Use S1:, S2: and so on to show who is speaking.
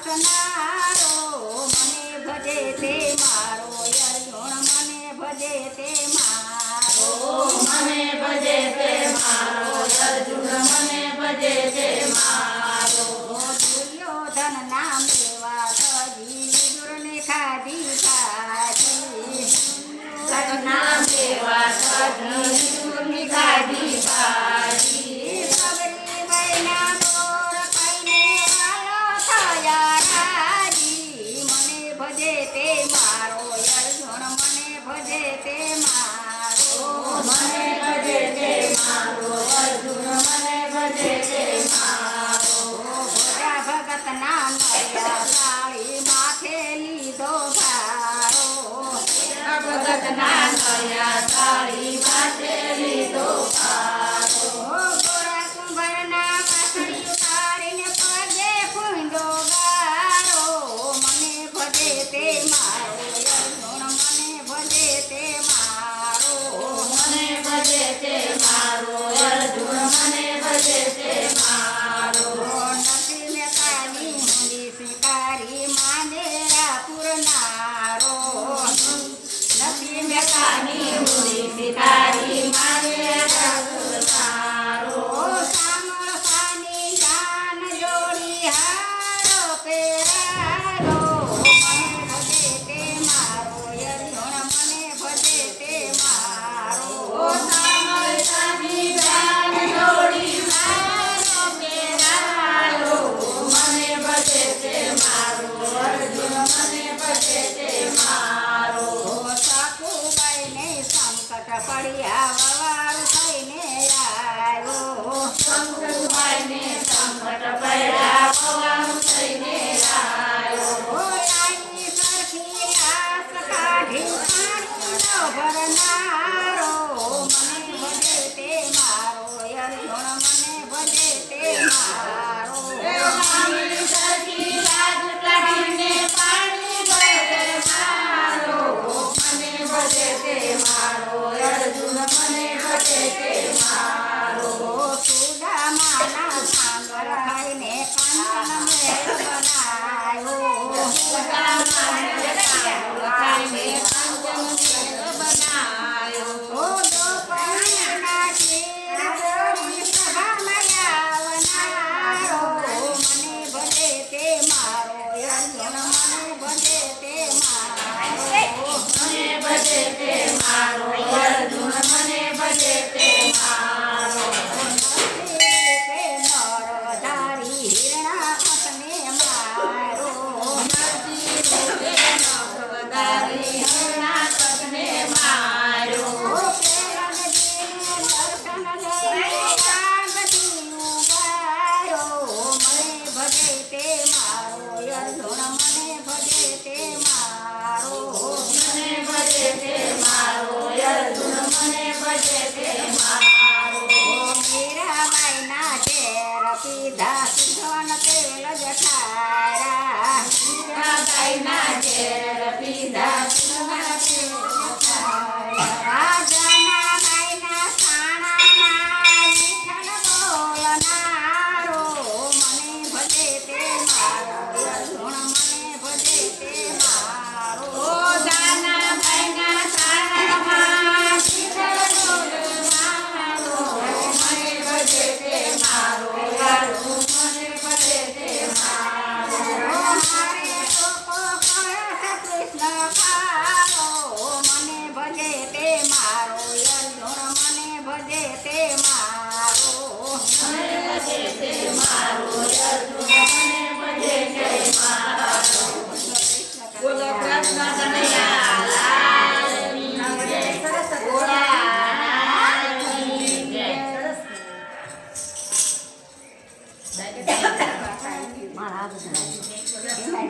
S1: વાસનારો મને ભજે તે મારો અર્જુન મને ભજે તે મારો
S2: મને ભજે તે મારો અર્જુન મને ભજે તે મારો
S1: દુર્યોધન નામ લેવા તજી વિદુરને ખાધી
S2: નામ લેવા તજી વિદુરની ખાધી ભાજી
S1: સબરી વૈના બોર ખાઈને વાલો થયા રાજી મને ભજે તે મારો અર્જુન મને ભજે તે મારો
S2: મને ભજે તે મારો અર્જુન મને ભજે તે મારો
S1: ભોજા ભગત ના નયા સાળી માથે લીધો ભારો
S2: ભગત ના નયા સાડી માથે લીધો ભારો
S1: ગોરા કુંભરના વાસળી ઉતારીને પગે ફૂંદો ગારો મને ભજે તે મારો અર્જુન મને ભજે તે મારો
S2: મને ભજે તે મારો અર્જુન મને ભજે તે મારો
S1: નથી મેં કાની હુંડી શિકારી માંડેરા પુરનારો નથી મેં
S2: કાની હુંડી શિકારી મારે રાગુલારો
S1: સામસાની જાન જોડી હારો પેરારો મને ભજે તે મારો અર્જુન મને ભજે તે મારો
S2: સામસાની જાન જોડી મારો કેરારો મને ભજે તે મારો અર્જુન મને ભજે તે મારો
S1: સાકુબાઈને સંકટ પડ્યા વવારું થઈને આવ્યો
S2: શંકરભાઈને સંકટ પડ્યા પવાનું થઈને આવ્યો
S1: લાઈ સરખી લાશ કાઢી પાણીનો ભરનારો મને ભજે તે મારો અર્જુન મને ભજે તે મારો
S2: પાણી સરખી લાજ કાઢીને પાણી ભરે મારો મને ભજે તે મારો અર્જુન મને ભજે તે મારો
S1: સુદામાના સાંગર ખાઈને કાંચન મેળ બનાવ્યો
S2: સુદામાને સાંગર ખાઈને કાંચન મેળ બનાવ્યો
S1: દ્રૌપદીના ચીર જોડી સભામાં આવનારો મને ભજે તે મારો અર્જુન મને ભજે તે મારો
S2: મને ભજે તે મારો અર્જુન મને ભજે તે મારો
S1: નરધારી હિરણાકશને મારો
S2: નરજી રૂપે નવદારી હરણાકશને માર્યો
S1: દર્શન લઈને કાગથી ઉગારો મને ભજે તે મારો અર્જુન મને ભજે તે મારો
S2: મને ભજે તે મારો અર્જુન મને ભજે તે મારો
S1: મીરાબાઈના ઝેર પીધા સુધન તેલ જઠારા
S2: ગાયના ઝેર પીધા સુના તેલ
S1: રાજાના બાઈના સાણાના વિઠ્ઠલ બોલનારો મને ભજે તે મારો અર્જુન મને ભજે તે મારો
S2: ઓ દાના ભાઈના સારામાં શીતળ બોલનારો મને ભજે તે મારો અર્જુન મને ભજે તે મારો
S1: મારે લોકો કહે છે કૃષ્ણ ખારો મને ભજે તે મારો અર્જુન મને ભજે તે મારો
S2: મને ભજે તે મારો અર્જુન મને ભજે તે મારો બોલો કૃષ્ણ કનૈયા લાલની જય ભોળાનાથની જય
S1: મારા બધા